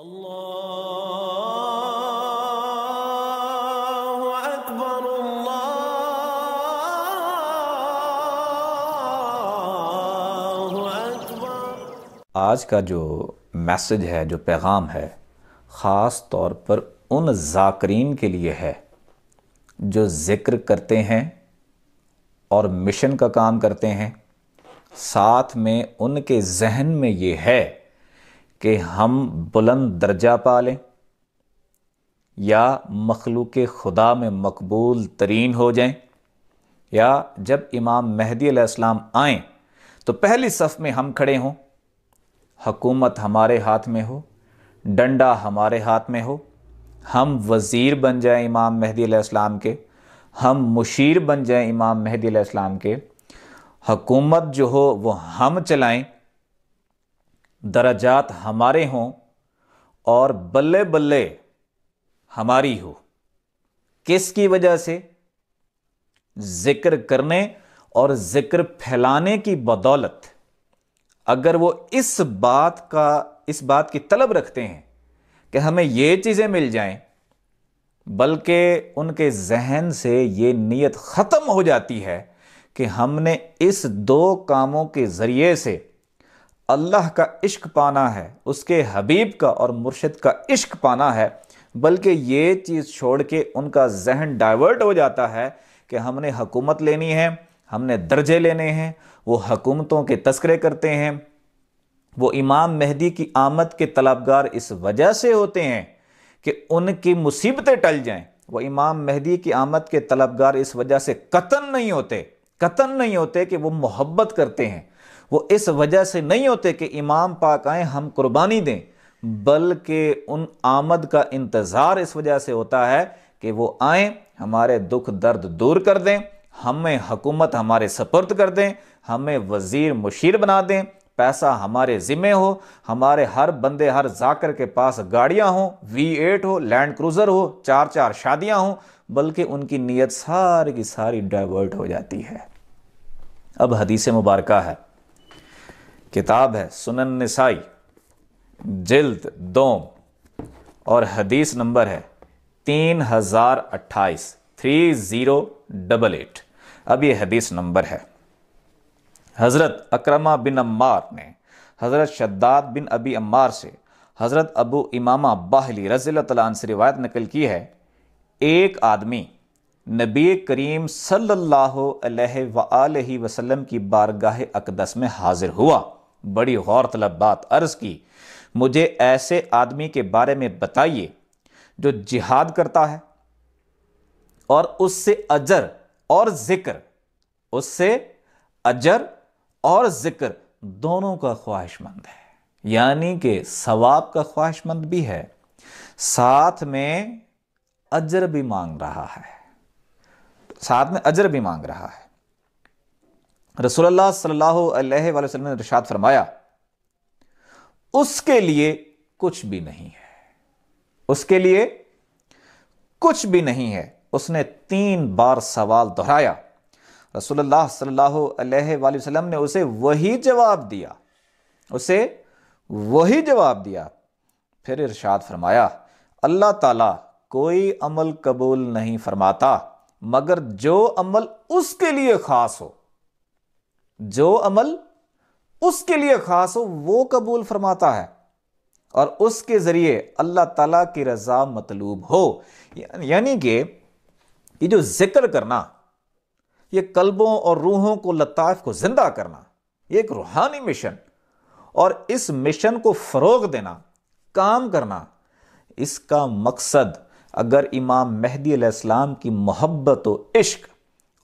اللہ اکبر اللہ اکبر۔ آج کا جو میسج ہے، جو پیغام ہے، خاص طور پر ان ذاکرین کے لیے ہے جو ذکر کرتے ہیں اور مشن کا کام کرتے ہیں، ساتھ میں ان کے ذہن میں یہ ہے کہ ہم بلند درجہ پا لیں یا مخلوق خدا میں مقبول ترین ہو جائیں، یا جب امام مہدی علیہ السلام آئیں تو پہلی صف میں ہم کھڑے ہوں، حکومت ہمارے ہاتھ میں ہو، ڈنڈا ہمارے ہاتھ میں ہو، ہم وزیر بن جائیں امام مہدی علیہ السلام کے، ہم مشیر بن جائیں امام مہدی علیہ السلام کے، حکومت جو ہو وہ ہم چلائیں، درجات ہمارے ہوں اور بلے بلے ہماری ہو۔ کس کی وجہ سے؟ ذکر کرنے اور ذکر پھیلانے کی بدولت۔ اگر وہ اس بات کی طلب رکھتے ہیں کہ ہمیں یہ چیزیں مل جائیں، بلکہ ان کے ذہن سے یہ نیت ختم ہو جاتی ہے کہ ہم نے اس دو کاموں کے ذریعے سے اللہ کا عشق پانا ہے، اس کے حبیب کا اور مرشد کا عشق پانا ہے، بلکہ یہ چیز چھوڑ کے ان کا ذہن ڈائیورٹ ہو جاتا ہے کہ ہم نے حکومت لینی ہے، ہم نے درجے لینے ہیں۔ وہ حکومتوں کے تذکرے کرتے ہیں، وہ امام مہدی کی آمد کے طلبگار اس وجہ سے ہوتے ہیں کہ ان کی مصیبتیں ٹل جائیں۔ وہ امام مہدی کی آمد کے طلبگار اس وجہ سے قطعاً نہیں ہوتے کہ وہ محبت کرتے ہیں، وہ اس وجہ سے نہیں ہوتے کہ امام پاک آئیں ہم قربانی دیں، بلکہ ان آمد کا انتظار اس وجہ سے ہوتا ہے کہ وہ آئیں، ہمارے دکھ درد دور کر دیں، ہمیں حکومت ہمارے سپرد کر دیں، ہمیں وزیر مشیر بنا دیں، پیسہ ہمارے ذمہ ہو، ہمارے ہر بندے ہر ذاکر کے پاس گاڑیاں ہوں، V8 ہو، لینڈ کروزر ہو، 4 شادیاں ہوں، بلکہ ان کی نیت ساری کی ساری ڈائیورٹ ہو جاتی ہے۔ اب حدیث مبارکہ ہے، کتاب ہے سنن نسائی جلد 2 اور حدیث نمبر ہے 3028۔ اب یہ حدیث نمبر ہے۔ حضرت اکرمہ بن عمار نے حضرت شداد بن ابی عمار سے حضرت ابو امامہ باہلی رضی اللہ تعالیٰ عنہ سے روایت نقل کی ہے، ایک آدمی نبی کریم صلی اللہ علیہ وآلہ وسلم کی بارگاہ اقدس میں حاضر ہوا، بڑی غور طلب بات عرض کی، مجھے ایسے آدمی کے بارے میں بتائیے جو جہاد کرتا ہے اور اس سے اجر اور ذکر دونوں کا خواہش مند ہے، یعنی کہ ثواب کا خواہش مند بھی ہے، ساتھ میں اجر بھی مانگ رہا ہے، رسول اللہ صلی اللہ علیہ وآلہ وسلم نے ارشاد فرمایا، اس کے لیے کچھ بھی نہیں ہے۔ اس نے 3 بار سوال دہرایا، رسول اللہ صلی اللہ علیہ وآلہ وسلم نے اسے وہی جواب دیا، پھر ارشاد فرمایا، اللہ تعالیٰ کوئی عمل قبول نہیں فرماتا مگر جو عمل اس کے لیے خاص ہو وہ قبول فرماتا ہے، اور اس کے ذریعے اللہ تعالیٰ کی رضا مطلوب ہو۔ یعنی کہ یہ جو ذکر کرنا، یہ قلبوں اور روحوں کو لطائف کو زندہ کرنا، یہ ایک روحانی مشن، اور اس مشن کو فروغ دینا، کام کرنا، اس کا مقصد اگر امام مہدی علیہ السلام کی محبت و عشق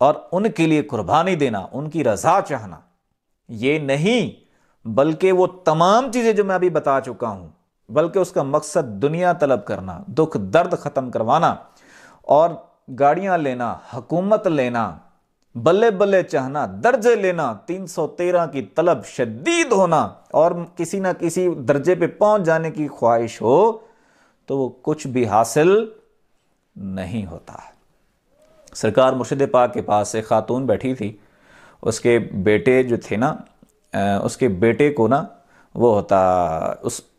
اور ان کے لیے قربانی دینا، ان کی رضا چاہنا، یہ نہیں بلکہ وہ تمام چیزیں جو میں ابھی بتا چکا ہوں، بلکہ اس کا مقصد دنیا طلب کرنا، دکھ درد ختم کروانا، اور گاڑیاں لینا، حکومت لینا، بلے بلے چاہنا، درجے لینا، 313 کی طلب شدید ہونا، اور کسی نہ کسی درجے پہ پہنچ جانے کی خواہش ہو تو وہ کچھ بھی حاصل نہیں ہوتا۔ سرکار مرشد پاک کے پاس ایک خاتون بیٹھی تھی، اس کے بیٹے جو تھے نا، اس کے بیٹے کو نا وہ ہوتا